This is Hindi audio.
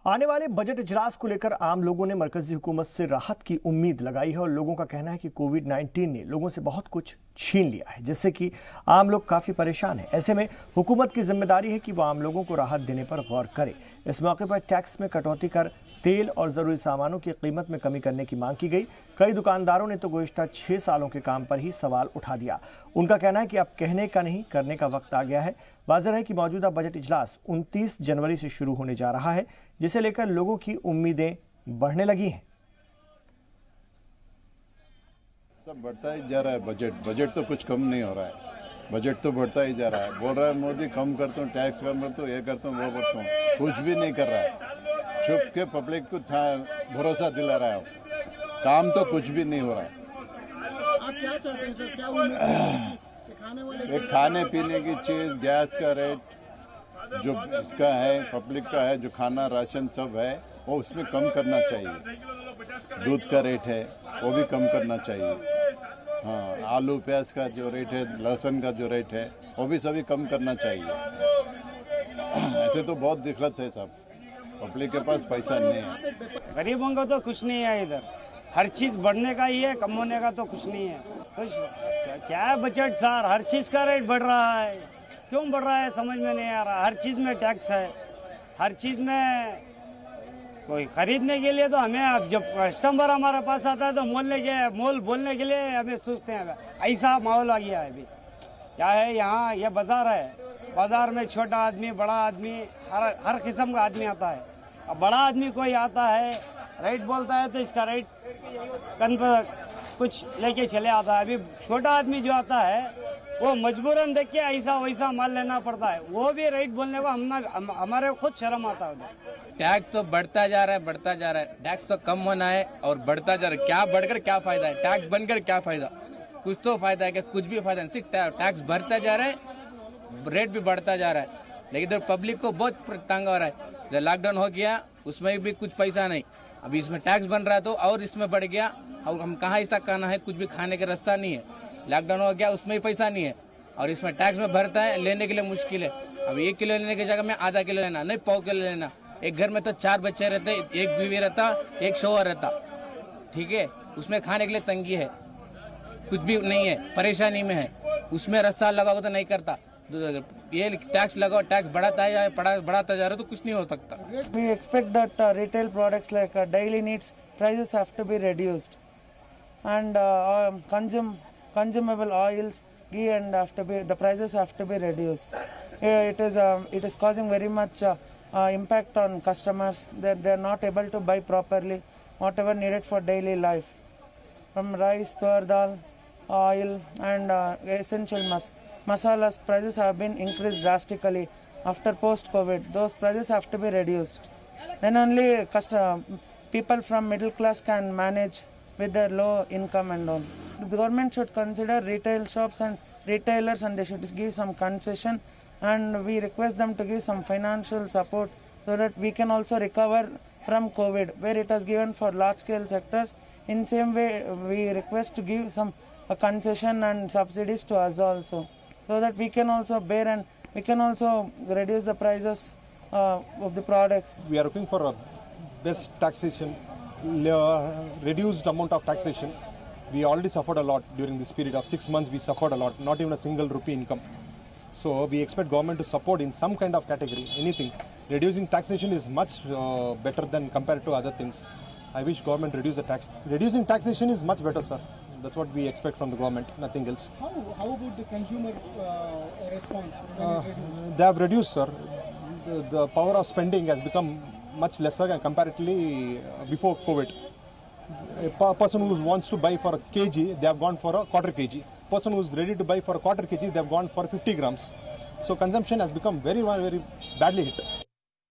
आने वाले बजट इजलास को लेकर आम लोगों ने मरकजी हुकूमत से राहत की उम्मीद लगाई है और लोगों का कहना है कि कोविड-19 ने लोगों से बहुत कुछ छीन लिया है, जिससे कि आम लोग काफ़ी परेशान हैं। ऐसे में हुकूमत की जिम्मेदारी है कि वो आम लोगों को राहत देने पर गौर करे। इस मौके पर टैक्स में कटौती कर तेल और ज़रूरी सामानों की कीमत में कमी करने की मांग की गई। कई दुकानदारों ने तो गुज़िश्ता 6 सालों के काम पर ही सवाल उठा दिया। उनका कहना है कि अब कहने का नहीं, करने का वक्त आ गया है। वाज़ेह है कि मौजूदा बजट इजलास 29 जनवरी से शुरू होने जा रहा है, जिसे लेकर लोगों की उम्मीदें बढ़ने लगी हैं। सब बढ़ता ही जा रहा है। बजट तो कुछ कम नहीं हो रहा है। बजट तो बढ़ता ही जा रहा है। बोल रहा है मोदी कम करता हूँ, टैक्स कम करता हूँ, ये करता हूँ, वो करता हूँ, कुछ भी नहीं कर रहा है। छुप के पब्लिक को भरोसा दिला रहा है। काम तो कुछ भी नहीं हो रहा है। आप क्या चाहते हैं सर? क्या उम्मीद है? खाने पीने की चीज, गैस का रेट जो इसका है, पब्लिक का है, जो खाना राशन सब है, वो उसमें कम करना चाहिए। दूध का रेट है वो भी कम करना चाहिए। हाँ, आलू प्याज का जो रेट है, लहसुन का जो रेट है, वो भी सभी कम करना चाहिए। ऐसे तो बहुत दिक्कत है सब, पब्लिक के पास पैसा नहीं है। गरीबों को तो कुछ नहीं है इधर, हर चीज बढ़ने का ही है, कम होने का तो कुछ नहीं है। कुछ क्या है बजट सर, हर चीज का रेट बढ़ रहा है। क्यों बढ़ रहा है समझ में नहीं आ रहा। हर चीज में टैक्स है, हर चीज में। कोई खरीदने के लिए तो हमें, अब जब कस्टमर हमारे पास आता है तो मोल बोलने के लिए हमें सोचते हैं। ऐसा माहौल आ गया है अभी। क्या है यहाँ, ये बाजार है, बाजार में छोटा आदमी, बड़ा आदमी, हर किस्म का आदमी आता है। अब बड़ा आदमी कोई आता है, रेट बोलता है तो इसका रेट कन पर कुछ लेके चले आता है। अभी छोटा आदमी जो आता है वो मजबूरन देख के ऐसा वैसा माल लेना पड़ता है। वो भी रेट बोलने को हमारे खुद शर्म आता है। टैक्स तो बढ़ता जा रहा है, बढ़ता जा रहा है। टैक्स तो कम होना है और बढ़ता जा रहा है। क्या बढ़कर क्या फायदा है? टैक्स बनकर क्या फायदा? कुछ तो फायदा है क्या? कुछ भी फायदा नहीं। सिर्फ टैक्स बढ़ता जा रहा है, रेट भी बढ़ता जा रहा है। लेकिन इधर पब्लिक को बहुत तंग हो रहा है। जब लॉकडाउन हो गया उसमें भी कुछ पैसा नहीं, अभी इसमें टैक्स बन रहा है तो और इसमें बढ़ गया। और हम कहाँ ऐसा खाना है, कुछ भी खाने का रास्ता नहीं है। लॉकडाउन हो गया उसमें भी पैसा नहीं है और इसमें टैक्स में भरता है, लेने के लिए मुश्किल है। अब 1 किलो लेने की जगह में आधा किलो लेना, नहीं पाव किलो लेना। एक घर में तो 4 बच्चे रहते, एक बीवी रहता, एक शौहर रहता, ठीक है। उसमें खाने के लिए तंगी है, कुछ भी नहीं है, परेशानी में है। उसमें रास्ता लगाओ तो नहीं करता। ये टैक्स लगाओ, टैक्स बढ़ाता जा रहा तो कुछ नहीं हो सकता। We expect that retail products like daily needs prices have to be reduced, and consumable oils, ghee, and the prices have to be reduced. It is causing very much impact on customers. They are not able to buy properly whatever needed for daily life, from rice, tur dal, oil, and essential masalas. Prices have been increased drastically after post-COVID. Those prices have to be reduced. Then only people from middle class can manage with their low income and all. The government should consider retail shops and retailers, and they should give some concession, and we request them to give some financial support so that we can also recover from COVID, where it has given for large scale sectors. In same way, we request to give some concession and subsidies to us also, so that we can also bear and we can also reduce the prices of the products. We are looking for a best taxation, reduced amount of taxation. We already suffered a lot during this period of 6 months. We suffered a lot, not even a single rupee income. So we expect government to support in some kind of category, anything. Reducing taxation is much better than compared to other things. I wish government reduce the tax. Reducing taxation is much better, sir. That's what we expect from the government, nothing else. How about the consumer response? They have reduced, sir. The power of spending has become much lesser comparatively before COVID. A person who wants to buy for a kg, they have gone for a quarter kg. Person who is ready to buy for a quarter kg, they have gone for 50 grams. So consumption has become very, very badly hit.